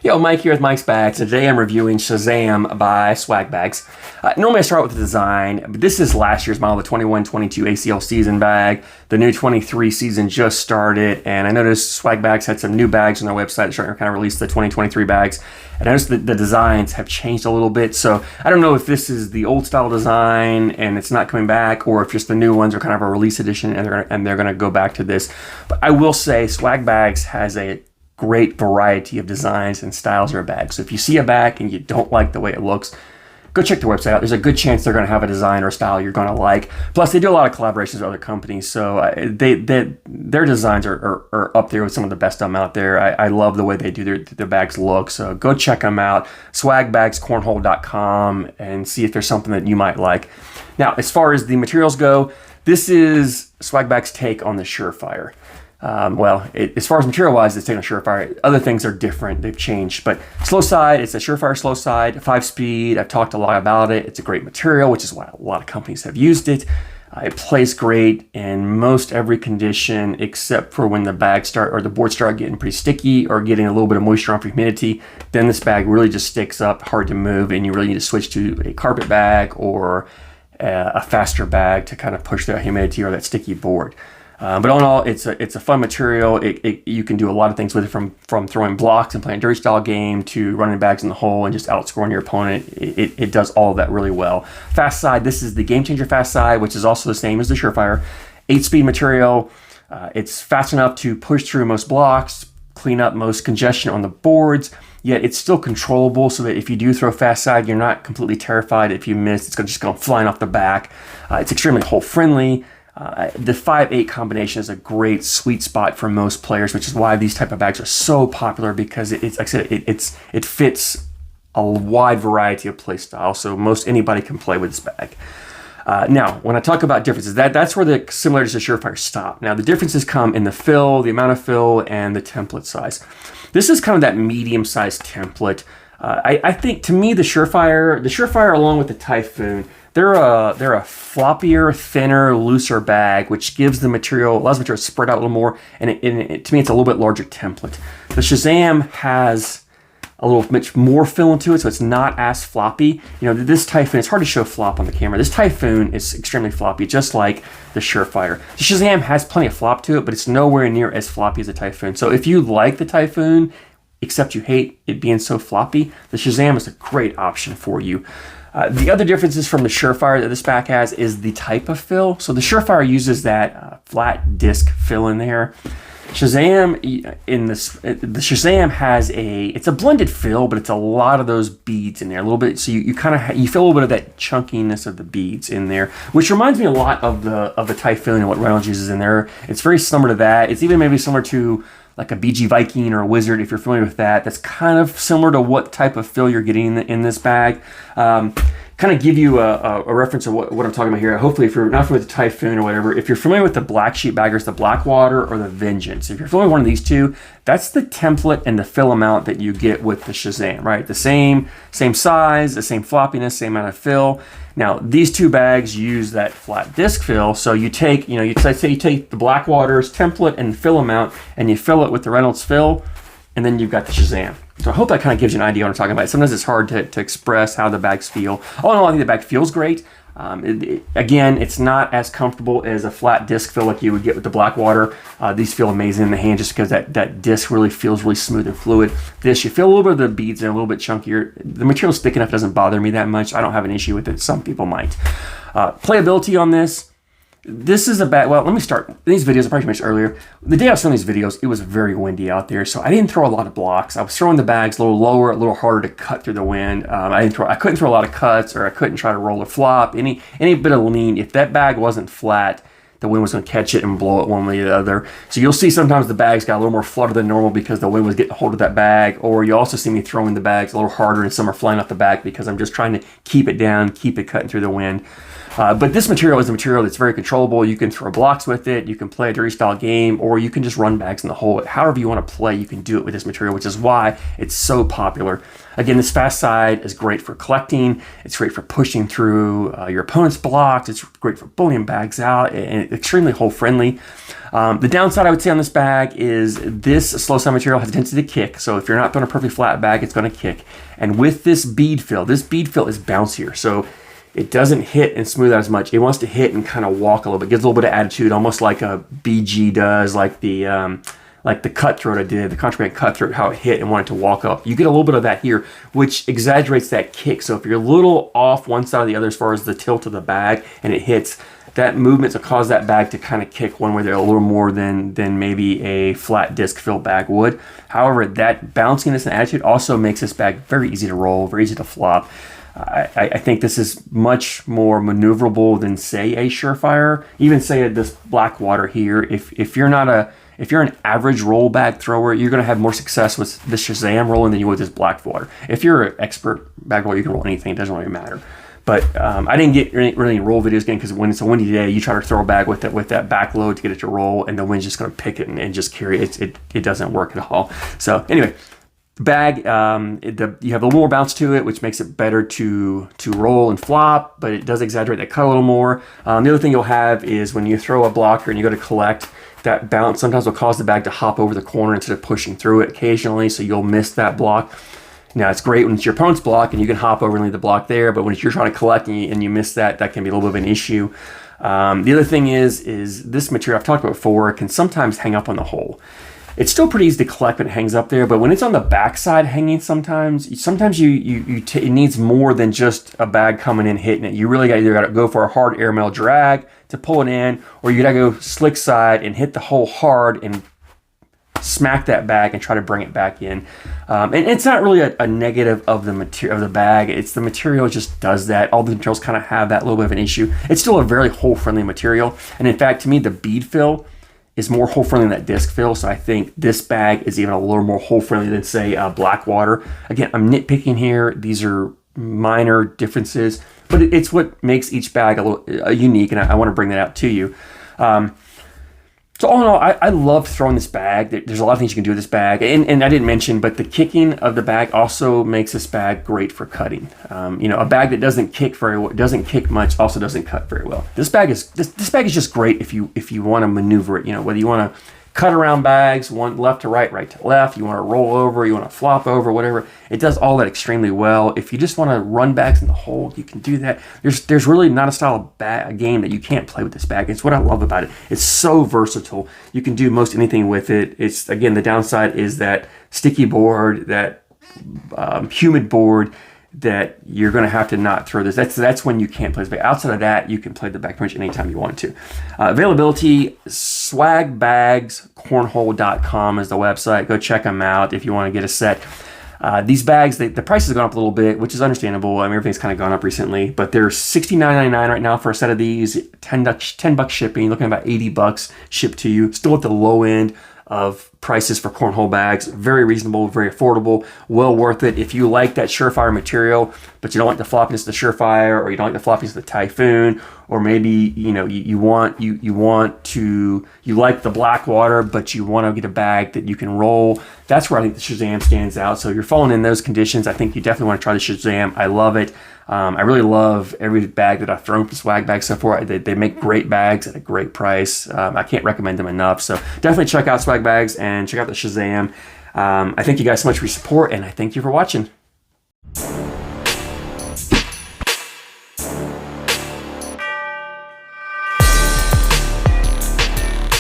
Yo, Mike here with Mike's Bags, and today I'm reviewing Shazam by Swag Bags. Normally I start with the design, but this is last year's model, the 21-22 ACL season bag. The new 23 season just started, and I noticed Swag Bags had some new bags on their website starting to kind of release the 2023 bags. And I noticed that the designs have changed a little bit, so I don't know if this is the old style design and it's not coming back, or if just the new ones are kind of a release edition and they're gonna go back to this. But I will say Swag Bags has a great variety of designs and styles in their bags. So if you see a bag and you don't like the way it looks, go check their website out. There's a good chance they're going to have a design or a style you're going to like. Plus, they do a lot of collaborations with other companies, so their designs are up there with some of the best of them out there. I love the way they do their bags look, so go check them out. SwagBagsCornhole.com and see if there's something that you might like. Now, as far as the materials go, this is Swag Bags' take on the Surefire. As far as material-wise, it's taking a Surefire. Other things are different. They've changed. But slow side, it's a Surefire slow side, 5-speed. I've talked a lot about it. It's a great material, which is why a lot of companies have used it. It plays great in most every condition, except for when the boards start getting pretty sticky or getting a little bit of moisture on for humidity. Then this bag really just sticks up, hard to move, and you really need to switch to a carpet bag or a faster bag to kind of push that humidity or that sticky board. But all in all, it's a fun material. You can do a lot of things with it, from throwing blocks and playing dirty style game to running bags in the hole and just outscoring your opponent. It does all of that really well. Fast side, this is the Game Changer fast side, which is also the same as the Surefire. 8-speed material. It's fast enough to push through most blocks, clean up most congestion on the boards, yet it's still controllable so that if you do throw fast side, you're not completely terrified if you miss. It's just going flying off the back. It's extremely hole friendly. The 5-8 combination is a great sweet spot for most players, which is why these type of bags are so popular, because it's like I said, it fits a wide variety of play styles, so most anybody can play with this bag. Now, when I talk about differences, that's where the similarities to Surefire stop. Now, the differences come in the fill, the amount of fill, and the template size. This is kind of that medium-sized template. I think, to me, the Surefire along with the Typhoon, they're a floppier, thinner, looser bag, which gives the material, allows the material to spread out a little more, and to me, it's a little bit larger template. The Shazam has a little bit more fill into it, so it's not as floppy. You know, this Typhoon, it's hard to show flop on the camera. This Typhoon is extremely floppy, just like the Surefire. The Shazam has plenty of flop to it, but it's nowhere near as floppy as the Typhoon. So if you like the Typhoon, except you hate it being so floppy, the Shazam is a great option for you. The other differences from the Surefire that this bag has is the type of fill. So the Surefire uses that flat disc fill in there. Shazam the Shazam has it's a blended fill, but it's a lot of those beads in there, a little bit. So you kind of you feel a little bit of that chunkiness of the beads in there, which reminds me a lot of the Typhoon and what Reynolds uses in there. It's very similar to that. It's even maybe similar to like a BG Viking or a Wizard, if you're familiar with that. That's kind of similar to what type of fill you're getting in this bag. Kind of give you a reference of what I'm talking about here. Hopefully, if you're not familiar with the Typhoon or whatever, if you're familiar with the black sheet baggers, the Blackwater or the Vengeance, if you're familiar with one of these two, that's the template and the fill amount that you get with the Shazam, right? The same size, the same floppiness, same amount of fill. Now, these two bags use that flat disc fill, so you take, you take the Blackwater's template and fill amount, and you fill it with the Reynolds fill, and then you've got the Shazam. So I hope that kind of gives you an idea what I'm talking about. Sometimes it's hard to express how the bags feel. All in all, I think the bag feels great. Again, it's not as comfortable as a flat disc fill like you would get with the Blackwater. These feel amazing in the hand just because that disc really feels really smooth and fluid. This, you feel a little bit of the beads and a little bit chunkier. The material's thick enough, it doesn't bother me that much. I don't have an issue with it. Some people might. Playability on this. This is a bag. Well, let me start. In these videos, I probably mentioned earlier, the day I was filming these videos, it was very windy out there, so I didn't throw a lot of blocks. I was throwing the bags a little lower, a little harder to cut through the wind. I couldn't throw a lot of cuts, or I couldn't try to roll or flop. Any bit of lean. If that bag wasn't flat, the wind was going to catch it and blow it one way or the other. So you'll see sometimes the bags got a little more flutter than normal because the wind was getting a hold of that bag, or you also see me throwing the bags a little harder and some are flying off the back because I'm just trying to keep it down, keep it cutting through the wind. But this material is a material that's very controllable. You can throw blocks with it, you can play a dirty style game, or you can just run bags in the hole. However you want to play, you can do it with this material, which is why it's so popular. Again, this fast side is great for collecting. It's great for pushing through your opponent's blocks. It's great for bullying bags out, and extremely hole friendly. The downside I would say on this bag is this slow side material has a tendency to kick. So if you're not throwing a perfectly flat bag, it's going to kick. And with this bead fill is bouncier. So it doesn't hit and smooth out as much. It wants to hit and kind of walk a little bit. It gives a little bit of attitude, almost like a BG does, like the cutthroat I did, the contraband cutthroat, how it hit and wanted to walk up. You get a little bit of that here, which exaggerates that kick. So if you're a little off one side or the other as far as the tilt of the bag and it hits, that movement will cause that bag to kind of kick one way there a little more than maybe a flat disc filled bag would. However, that bounciness and attitude also makes this bag very easy to roll, very easy to flop. I think this is much more maneuverable than, say, a Surefire. Even say this Blackwater here. If you're an average roll bag thrower, you're going to have more success with the Shazam rolling than you would with this Blackwater. If you're an expert bag roller, you can roll anything. It doesn't really matter. But I didn't get really any roll videos again because when it's a windy day, you try to throw a bag with that back load to get it to roll, and the wind's just going to pick it and just carry it. It doesn't work at all. So anyway, the bag, you have a little more bounce to it, which makes it better to roll and flop, but it does exaggerate that cut a little more. The other thing you'll have is when you throw a blocker and you go to collect, that bounce sometimes will cause the bag to hop over the corner instead of pushing through it occasionally, so you'll miss that block. Now, it's great when it's your opponent's block and you can hop over and leave the block there, but when you're trying to collect and you miss that, that can be a little bit of an issue. The other thing is this material I've talked about before can sometimes hang up on the hole. It's still pretty easy to collect when it hangs up there, but when it's on the backside hanging sometimes it needs more than just a bag coming in hitting it. You really either got to go for a hard airmail drag to pull it in, or you got to go slick side and hit the hole hard and smack that bag and try to bring it back in. And it's not really a negative of the material of the bag. It's the material just does that. All the materials kind of have that little bit of an issue. It's still a very hole friendly material, and in fact, to me, the bead fill is more hole friendly than that disc fill. So I think this bag is even a little more hole friendly than, say, Blackwater. Again, I'm nitpicking here. These are minor differences, but it's what makes each bag a little unique, and I want to bring that out to you. So all in all, I love throwing this bag. There's a lot of things you can do with this bag. And I didn't mention, but the kicking of the bag also makes this bag great for cutting. A bag that doesn't kick much also doesn't cut very well. This bag is just great if you want to maneuver it. Whether you want to cut around bags, one left to right, right to left, you want to roll over, you want to flop over, whatever. It does all that extremely well. If you just want to run bags in the hole, you can do that. There's really not a style of game that you can't play with this bag. It's what I love about it. It's so versatile. You can do most anything with it. It's, again, the downside is that sticky board, that humid board, that you're going to have to not throw this. That's when you can't play this bag. Outside of that, you can play the bag pretty much anytime you want to. Availability, SwagBagsCornhole.com is the website. Go check them out if you want to get a set. These bags, the price has gone up a little bit, which is understandable. I mean, everything's kind of gone up recently, but they're $69.99 right now for a set of these. $10 shipping, looking at about $80 shipped to you. Still at the low end of prices for cornhole bags. Very reasonable, very affordable, well worth it. If you like that Surefire material, but you don't like the floppiness of the Surefire, or you don't like the floppiness of the Typhoon, or maybe you like the Blackwater, but you want to get a bag that you can roll, that's where I think the Shazam stands out. So if you're falling in those conditions, I think you definitely want to try the Shazam. I love it. I really love every bag that I've thrown from Swag Bags so far. They make great bags at a great price. I can't recommend them enough. So definitely check out Swag Bags and check out the Shazam. I thank you guys so much for your support, and I thank you for watching.